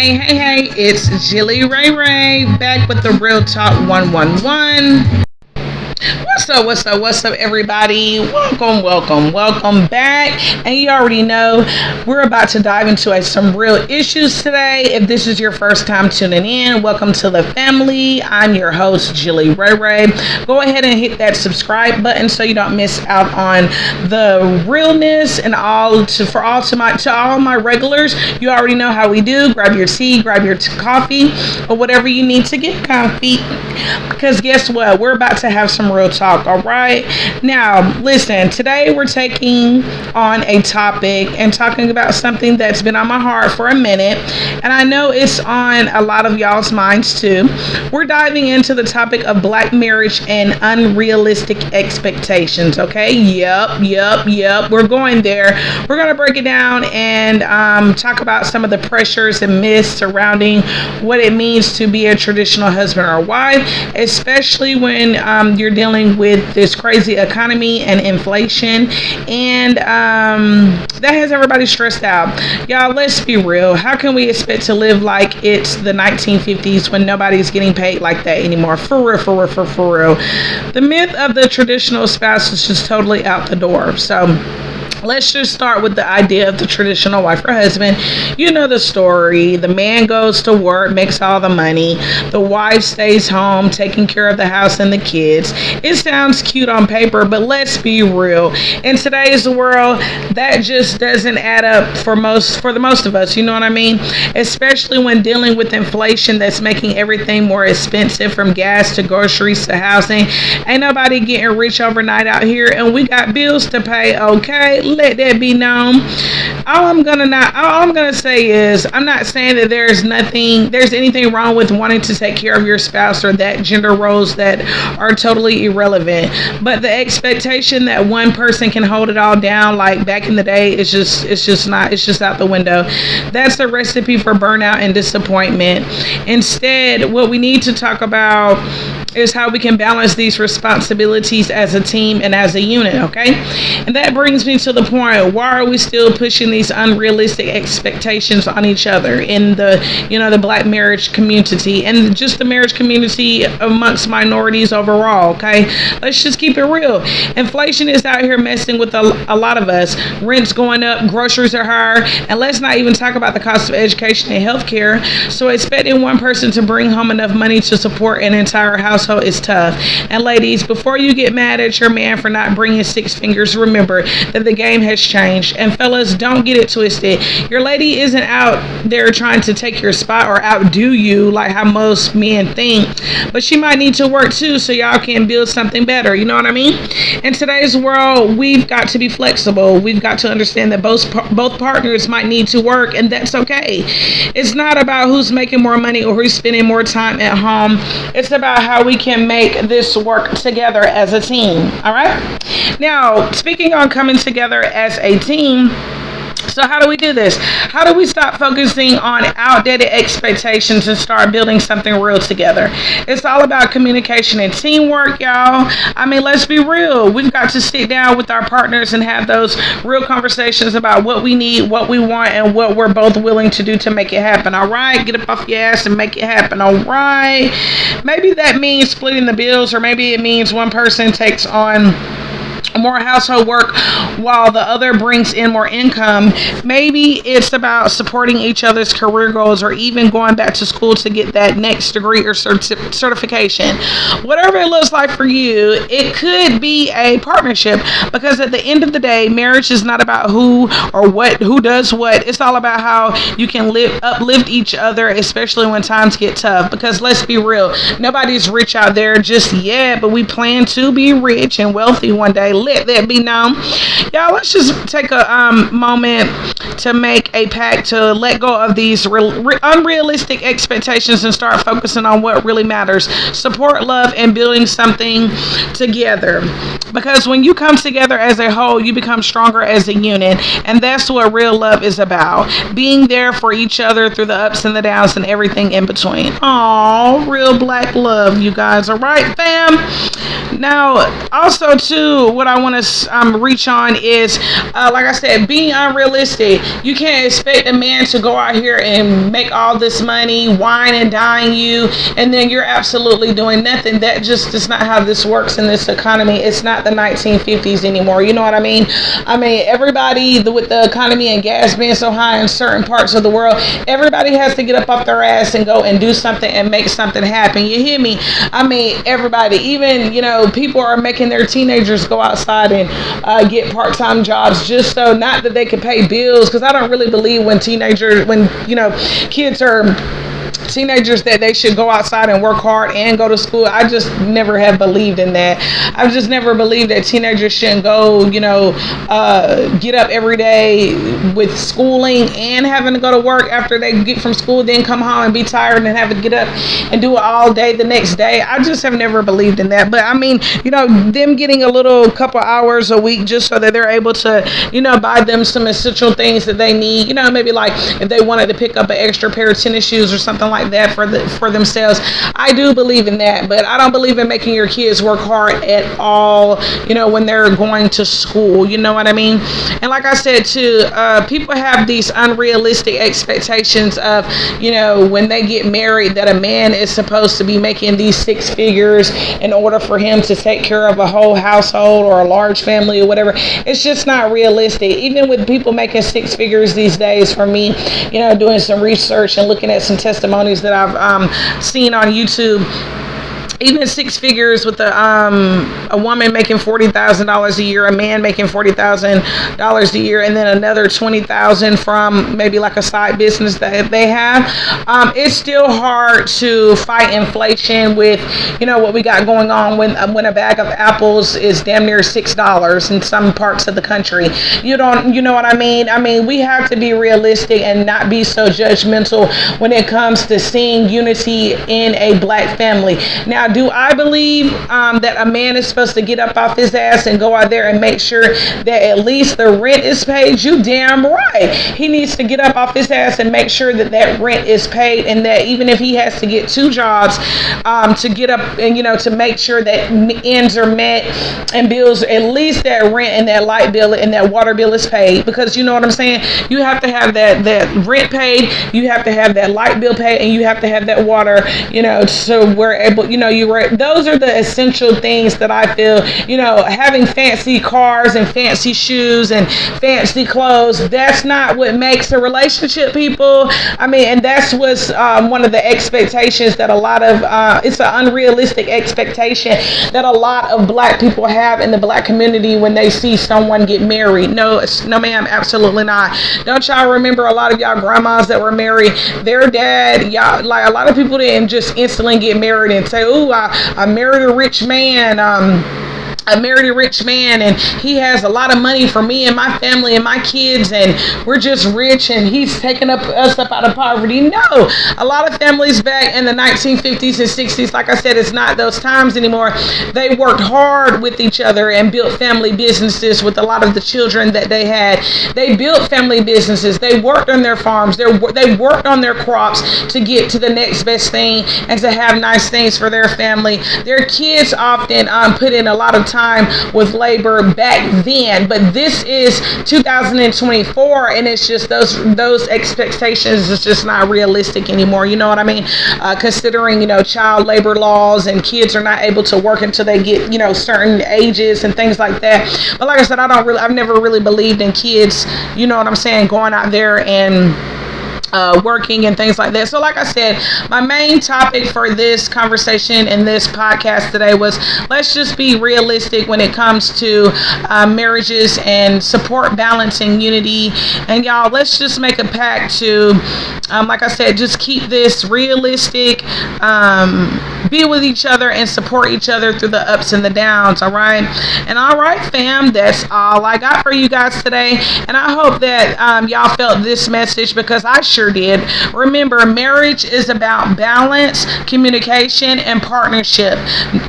Hey, it's Jilly Ray Ray back with the Real Talk 111. What's up, everybody? Welcome back. And you already know we're about to dive into some real issues today. If this is your first time tuning in, welcome to the family. I'm your host, Jilly Ray Ray. Go ahead and hit that subscribe button so you don't miss out on the realness and for all my regulars. You already know how we do. Grab your tea, grab your coffee, or whatever you need to get comfy. Because guess what? We're about to have some real talk, all right? Now, listen, today we're taking on a topic and talking about something that's been on my heart for a minute, and I know it's on a lot of y'all's minds too. We're diving into the topic of black marriage and unrealistic expectations, okay? Yep. We're going there. We're going to break it down and talk about some of the pressures and myths surrounding what it means to be a traditional husband or wife, especially when you're dealing with this crazy economy and inflation, and that has everybody stressed out. Y'all, let's be real. How can we expect to live like it's the 1950s when nobody's getting paid like that anymore? For real. The myth of the traditional spouse is just totally out the door. So let's just start with the idea of the traditional wife or husband. You know the story. The man goes to work, makes all the money. The wife stays home, taking care of the house and the kids. It sounds cute on paper, but let's be real. In today's world, that just doesn't add up for the most of us. You know what I mean? Especially when dealing with inflation that's making everything more expensive, from gas to groceries to housing. Ain't nobody getting rich overnight out here, and we got bills to pay, okay? Let that be known. All I'm gonna say is, I'm not saying that there's anything wrong with wanting to take care of your spouse or that gender roles that are totally irrelevant. But the expectation that one person can hold it all down like back in the day it's just out the window. That's the recipe for burnout and disappointment. Instead, what we need to talk about is how we can balance these responsibilities as a team and as a unit, okay? And that brings me to the point, why are we still pushing these unrealistic expectations on each other in the black marriage community and just the marriage community amongst minorities overall, okay? Let's just keep it real. Inflation is out here messing with a lot of us. Rent's going up, groceries are higher, and let's not even talk about the cost of education and healthcare. So expecting one person to bring home enough money to support an entire household is tough. And ladies, before you get mad at your man for not bringing six fingers, remember that the game has changed. And fellas, don't get it twisted. Your lady isn't out there trying to take your spot or outdo you like how most men think, but she might need to work too, so y'all can build something better. You know what I mean? In today's world, we've got to be flexible. We've got to understand that both partners might need to work, and that's okay. It's not about who's making more money or who's spending more time at home. It's about how we can make this work together as a team. All right? Now, speaking on coming together as a team, so how do we do this? How do we stop focusing on outdated expectations and start building something real together? It's all about communication and teamwork, y'all. I mean, let's be real. We've got to sit down with our partners and have those real conversations about what we need, what we want, and what we're both willing to do to make it happen, all right? Get up off your ass and make it happen, all right? Maybe that means splitting the bills, or maybe it means one person takes on more household work while the other brings in more income. Maybe it's about supporting each other's career goals, or even going back to school to get that next degree or certification. Whatever it looks like for you, it could be a partnership, because at the end of the day, marriage is not about who does what. It's all about how you can uplift each other, especially when times get tough. Because let's be real, nobody's rich out there just yet, but we plan to be rich and wealthy one day. Let that be known. Y'all, let's just take a moment to make a pact to let go of these unrealistic expectations and start focusing on what really matters. Support, love, and building something together. Because when you come together as a whole, you become stronger as a unit. And that's what real love is about. Being there for each other through the ups and the downs and everything in between. Aww, real black love, you guys. All right, fam? Now, also, too, what I I want to reach on is, like I said, being unrealistic. You can't expect a man to go out here and make all this money, wine and dine you, and then you're absolutely doing nothing. That just is not how this works in this economy. It's not the 1950s anymore. You know what I mean? I mean, everybody, with the economy and gas being so high in certain parts of the world, everybody has to get up off their ass and go and do something and make something happen. You hear me? I mean, everybody, even, people are making their teenagers go outside and get part-time jobs just so, not that they can pay bills, because I don't really believe when kids are teenagers that they should go outside and work hard and go to school. I just never have believed in that. I've just never believed that teenagers shouldn't go, get up every day with schooling and having to go to work after they get from school, then come home and be tired and have to get up and do it all day the next day. I just have never believed in that. But I mean, them getting a little couple hours a week just so that they're able to, buy them some essential things that they need, maybe like if they wanted to pick up an extra pair of tennis shoes or something like that for themselves. I do believe in that, but I don't believe in making your kids work hard at all, when they're going to school. You know what I mean? And like I said too, people have these unrealistic expectations of, when they get married, that a man is supposed to be making these six figures in order for him to take care of a whole household or a large family or whatever. It's just not realistic. Even with people making six figures these days, for me, doing some research and looking at some testimonies that I've seen on YouTube, even six figures with a woman making $40,000 a year, a man making $40,000 a year, and then another $20,000 from maybe like a side business that they have. It's still hard to fight inflation with, what we got going on when a bag of apples is damn near $6 in some parts of the country. You know what I mean? I mean, we have to be realistic and not be so judgmental when it comes to seeing unity in a black family. Now, do I believe that a man is supposed to get up off his ass and go out there and make sure that at least the rent is paid? You damn right. He needs to get up off his ass and make sure that rent is paid, and that even if he has to get two jobs to get up and, to make sure that ends are met and bills, at least that rent and that light bill and that water bill is paid. Because you know what I'm saying? You have to have that rent paid, you have to have that light bill paid, and you have to have that water, so we're able, those are the essential things that I feel, having fancy cars and fancy shoes and fancy clothes, that's not what makes a relationship, people. I mean, and that's what's one of the expectations that a lot of, it's an unrealistic expectation that a lot of black people have in the black community when they see someone get married. No, ma'am, absolutely not. Don't y'all remember a lot of y'all grandmas that were married, their dad, y'all, like a lot of people didn't just instantly get married and say, "Ooh, I married a rich man. I married a rich man and he has a lot of money for me and my family and my kids, and we're just rich and he's taking us up out of poverty." No, a lot of families back in the 1950s and 60s, like I said, it's not those times anymore. They worked hard with each other and built family businesses with a lot of the children that they had. They built family businesses. They worked on their farms. They worked on their crops to get to the next best thing and to have nice things for their family. Their kids often put in a lot of time with labor back then, but this is 2024 and it's just those expectations is just not realistic anymore. You know what I mean? Considering child labor laws, and kids are not able to work until they get certain ages and things like that. But like I said, I've never really believed in kids, you know what I'm saying, going out there and working and things like that. So like I said, my main topic for this conversation and this podcast today was, let's just be realistic when it comes to marriages and support, balance, and unity. And y'all, let's just make a pact to, like I said, just keep this realistic, be with each other and support each other through the ups and the downs. All right. And all right, fam, that's all I got for you guys today. And I hope that y'all felt this message, because I sure did. Remember, marriage is about balance, communication, and partnership.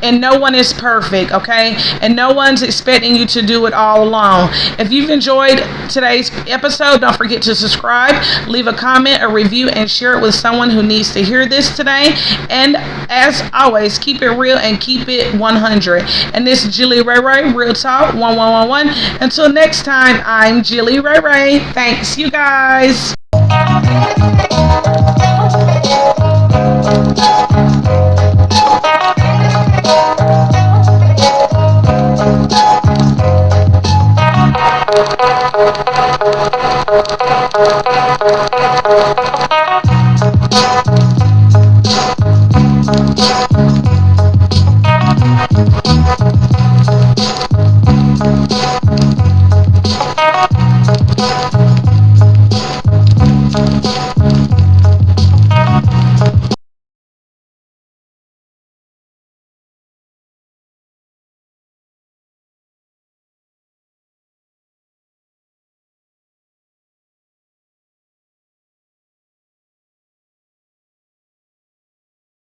And no one is perfect, okay? And no one's expecting you to do it all alone. If you've enjoyed today's episode, don't forget to subscribe, leave a comment, a review, and share it with someone who needs to hear this today. And as always, keep it real and keep it 100. And this is Jilly Ray Ray, Real Talk 1111. Until next time, I'm Jilly Ray Ray. Thanks, you guys.